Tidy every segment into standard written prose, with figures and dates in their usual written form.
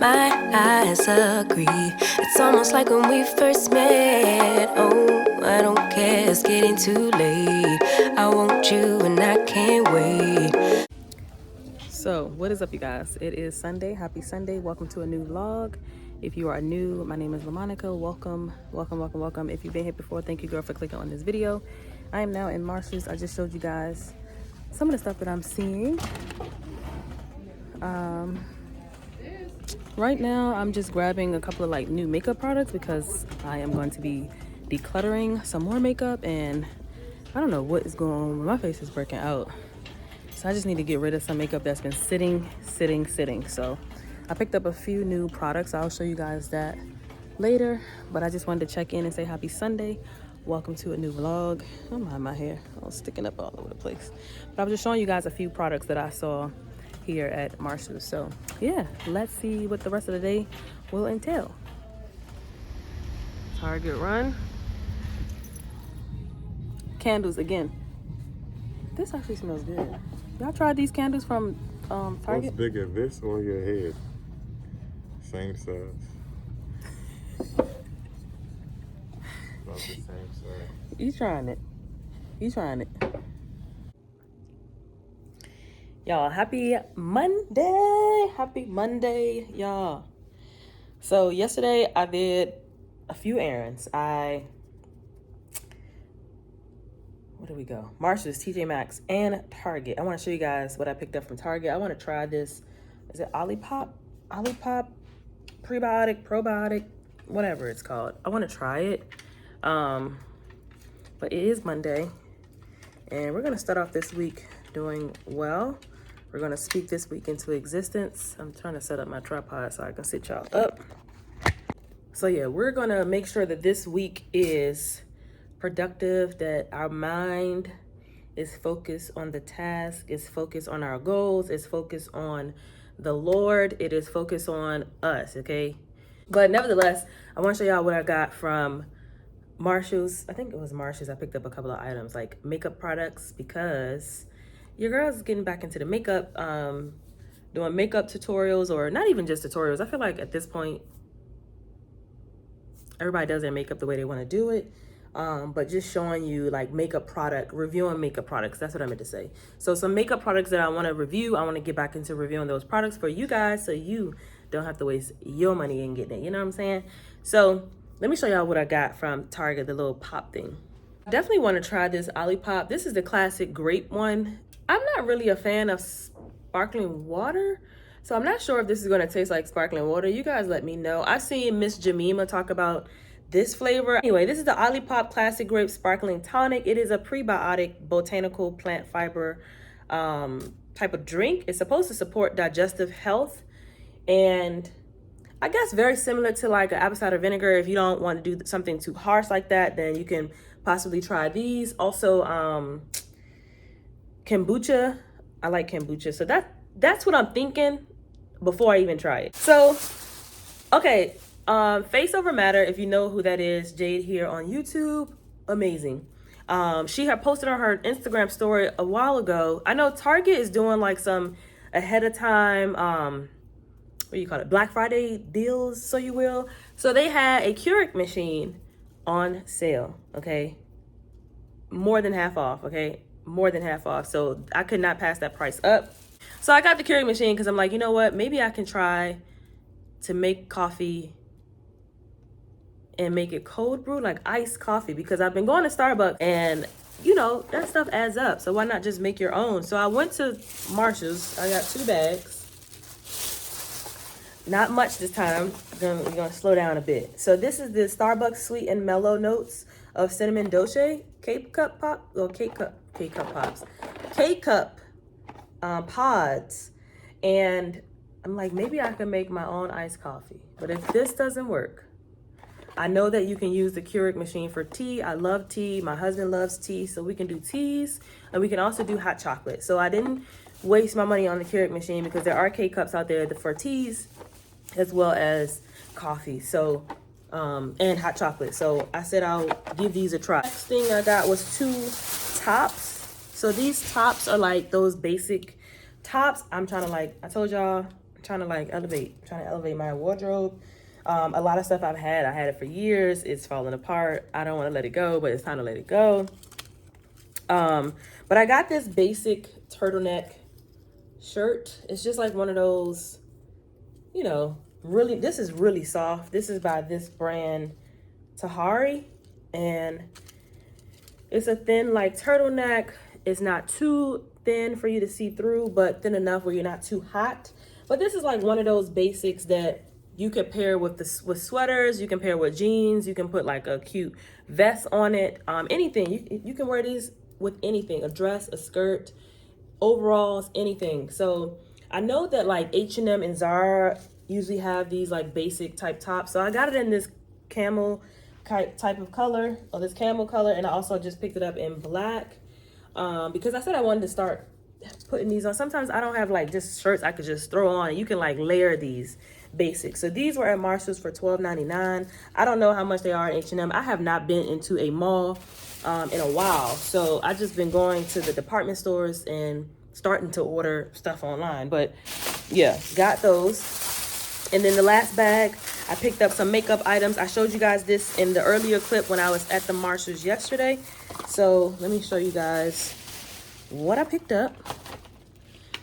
my eyes agree. It's almost like when we first met. Oh, I don't care, it's getting too late. I want you and I can't wait. So what is up, you guys? It is Sunday. Happy Sunday. Welcome to a new vlog. If you are new, my name is LaMonica. Welcome. If you've been here before, thank you, girl, for clicking on this video. I am now in Marshalls. I just showed you guys some of the stuff that I'm seeing. Right now I'm just grabbing a couple of like new makeup products because I am going to be decluttering some more makeup, and I don't know what is going on. My face is breaking out, so I just need to get rid of some makeup that's been sitting. So I picked up a few new products. I'll show you guys that later, but I just wanted to check in and say happy Sunday. Welcome to a new vlog. I don't mind my hair, all sticking up all over the place, but I was just showing you guys a few products that I saw here at Marshalls. So yeah, let's see what the rest of the day will entail. Target run. Candles again. This actually smells good. Y'all tried these candles from Target? What's bigger, this or your head? Same size. About the same size. You trying it. Y'all, happy Monday, y'all. So yesterday I did a few errands. Where do we go? Marshalls, TJ Maxx, and Target. I want to show you guys what I picked up from Target. I want to try this. Is it Olipop? Prebiotic, probiotic, whatever it's called. I want to try it. But it is Monday, and we're going to start off this week doing well. We're going to speak this week into existence. I'm trying to set up my tripod so I can sit y'all up. So yeah, we're going to make sure that this week is productive, that our mind is focused on the task, is focused on our goals, is focused on the Lord, it is focused on us, okay? But nevertheless, I want to show y'all what I got from Marshalls. I think it was Marshalls. I picked up a couple of items like makeup products because your girl's getting back into the makeup, doing makeup tutorials, or not even just tutorials. I feel like at this point, everybody does their makeup the way they want to do it. But just showing you like reviewing makeup products. That's what I meant to say. So some makeup products that I want to review. I want to get back into reviewing those products for you guys so you don't have to waste your money in getting it. You know what I'm saying? So let me show y'all what I got from Target, the little pop thing. I definitely want to try this Olipop. This is the classic grape one. I'm not really a fan of sparkling water, so I'm not sure if this is going to taste like sparkling water. You guys let me know. I've seen Miss Jamima talk about this flavor. Anyway, this is the Olipop Classic Grape Sparkling Tonic. It is a prebiotic botanical plant fiber type of drink. It's supposed to support digestive health, and I guess very similar to like an apple cider vinegar. If you don't want to do something too harsh like that, then you can possibly try these. Also, kombucha. I like kombucha. So that's what I'm thinking before I even try it. So, okay. Face Over Matter, if you know who that is, Jade here on YouTube, amazing. She had posted on her Instagram story a while ago. I know Target is doing like some ahead of time, what do you call it, Black Friday deals, so you will. So they had a Keurig machine on sale, okay? More than half off, okay? More than half off. So I could not pass that price up. So I got the Keurig machine because I'm like, you know what? Maybe I can try to make coffee and make it cold brew, like iced coffee, because I've been going to Starbucks and you know, that stuff adds up. So why not just make your own? So I went to Marshalls. I got 2 bags. Not much this time. We're gonna slow down a bit. So this is the Starbucks Sweet and Mellow Notes of Cinnamon Dolce K-Cup pods. And I'm like, maybe I can make my own iced coffee. But if this doesn't work, I know that you can use the Keurig machine for tea. I love tea. My husband loves tea. So we can do teas, and we can also do hot chocolate. So I didn't waste my money on the Keurig machine because there are K-Cups out there for teas as well as coffee. So, and hot chocolate. So I said I'll give these a try. Next thing I got was 2 tops. So these tops are like those basic tops. I'm trying to, like, I told y'all, trying to elevate my wardrobe. A lot of stuff I had it for years. It's falling apart. I don't want to let it go, but it's time to let it go. But I got this basic turtleneck shirt. It's just like one of those, you know, really, this is really soft. This is by this brand, Tahari, and it's a thin like turtleneck. It's not too thin for you to see through, but thin enough where you're not too hot. But this is like one of those basics that you could pair with sweaters. You can pair with jeans. You can put like a cute vest on it. Anything. You can wear these with anything, a dress, a skirt, overalls, anything. So I know that like H&M and Zara usually have these like basic type tops. So I got it in this camel type of color, or this camel color, and I also just picked it up in black because I said I wanted to start putting these on. Sometimes I don't have like just shirts I could just throw on. You can like layer these basics. So these were at Marshall's for $12.99. I don't know how much they are at H&M. I have not been into a mall in a while, so I just been going to the department stores and starting to order stuff online. But yeah, got those. And then the last bag, I picked up some makeup items. I showed you guys this in the earlier clip when I was at the Marshalls yesterday. So let me show you guys what I picked up.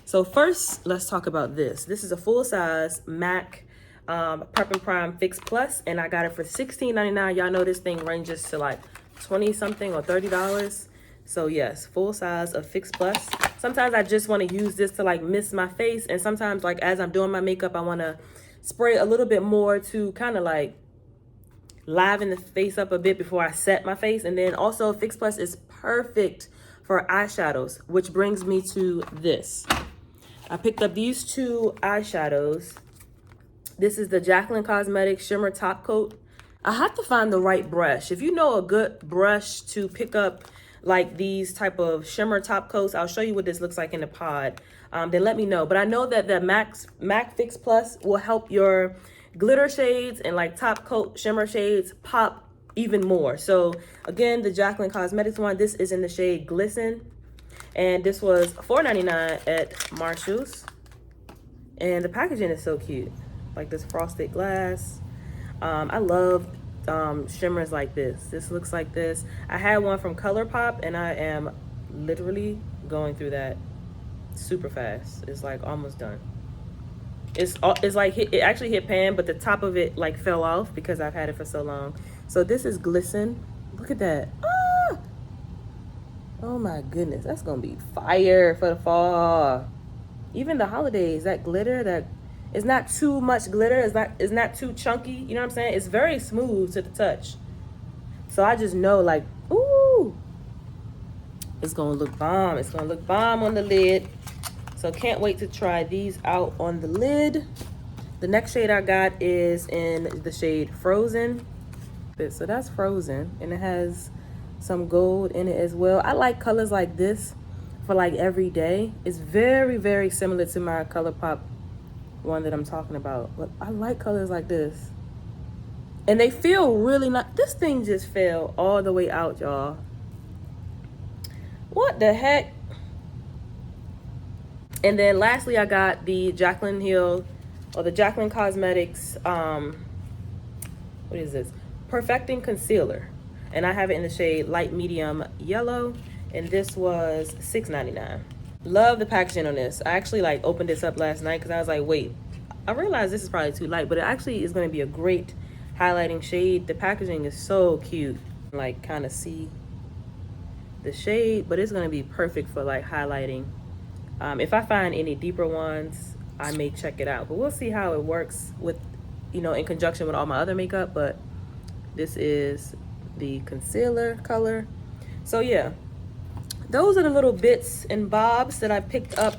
So first, let's talk about this. This is a full-size MAC Prep and Prime Fix Plus, and I got it for $16.99. Y'all know this thing ranges to like 20-something or $30. So yes, full size of Fix Plus. Sometimes I just want to use this to like mist my face, and sometimes like as I'm doing my makeup, I want to spray a little bit more to kind of like liven the face up a bit before I set my face. And then also Fix Plus is perfect for eyeshadows, which brings me to this. I picked up these two eyeshadows. This is the Jaclyn Cosmetics Shimmer Top Coat. I have to find the right brush. If you know a good brush to pick up like these type of shimmer top coats, I'll show you what this looks like in the pod. Then let me know. But I know that the MAC Fix Plus will help your glitter shades and like top coat shimmer shades pop even more. So again, the Jaclyn Cosmetics one, this is in the shade Glisten. And this was $4.99 at Marshall's. And the packaging is so cute. Like this frosted glass. I love shimmers like this. This looks like this. I had one from ColourPop, and I am literally going through that super fast. It's like almost done. It's like it actually hit pan, but the top of it like fell off because I've had it for so long. So this is Glisten. Look at that. Ah! Oh my goodness, that's gonna be fire for the fall. Even the holidays, that glitter, that it's not too much glitter, it's not too chunky, you know what I'm saying? It's very smooth to the touch. So I just know like, ooh, it's gonna look bomb. It's gonna look bomb on the lid. So can't wait to try these out on the lid. The next shade I got is in the shade Frozen. So that's Frozen, and it has some gold in it as well. I like colors like this for like every day. It's very, very similar to my ColourPop one that I'm talking about, but I like colors like this, and they feel really not. This thing just fell all the way out, y'all. What the heck? And then lastly, I got the Jaclyn Hill, or the Jaclyn Cosmetics what is this, Perfecting Concealer, and I have it in the shade light medium yellow, and this was $6.99. Love the packaging on this. I actually like opened this up last night because I was like, wait, I realized this is probably too light, but it actually is going to be a great highlighting shade. The packaging is so cute. Like kind of see the shade, but it's going to be perfect for like highlighting. If I find any deeper ones, I may check it out, but we'll see how it works with, you know, in conjunction with all my other makeup. But this is the concealer color. So yeah, those are the little bits and bobs that I picked up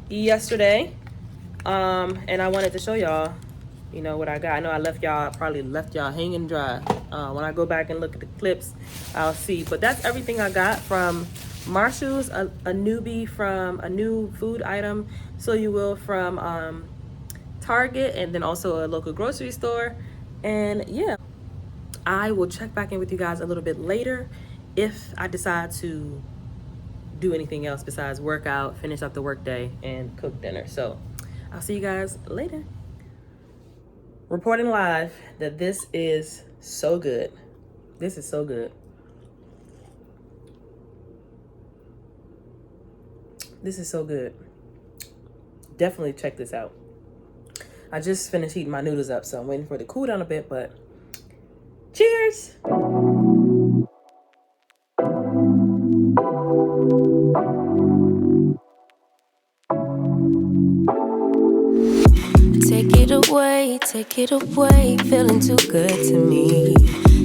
yesterday. And I wanted to show y'all, you know, what I got. I know I probably left y'all hanging dry. When I go back and look at the clips, I'll see. But that's everything I got from Marshall's, a newbie from a new food item, so you will, from Target, and then also a local grocery store. And yeah, I will check back in with you guys a little bit later if I decide to do anything else besides work out, finish up the work day, and cook dinner. So I'll see you guys later. Reporting live that this is so good. This is so good. This is so good. Definitely check this out. I just finished heating my noodles up, so I'm waiting for it to cool down a bit, but cheers! Take it away, feeling too good to me.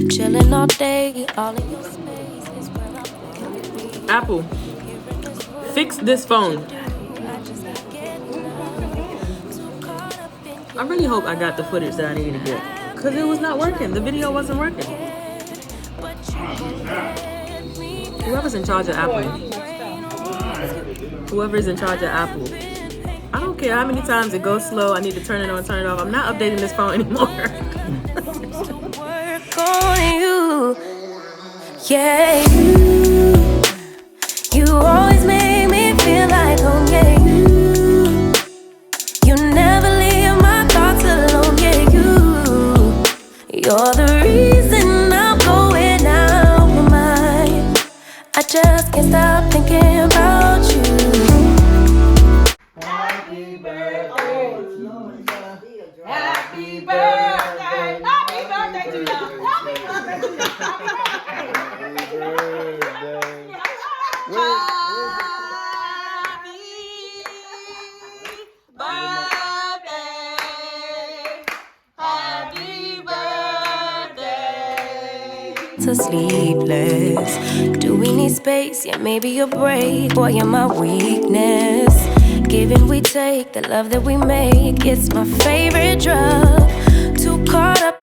Chilling all day, all in your space is where I want to be. Apple, fix this phone. I really hope I got the footage that I needed to get, because it was not working. The video wasn't working. Whoever's in charge of Apple. Whoever's in charge of Apple. I don't care how many times it goes slow. I need to turn it on, turn it off. I'm not updating this phone anymore. Work on you. Yeah, you always make me feel like home. Yeah, you never leave my thoughts alone. Yeah, you're the reason I'm going out my mind. I just can't stop thinking about you. Happy birthday to you. Happy birthday. Happy birthday to you. Happy birthday to you. So sleepless. Do we need space? Yeah, maybe a break. Boy, you're my weakness. Give and we take. The love that we make, it's my favorite drug. Too caught up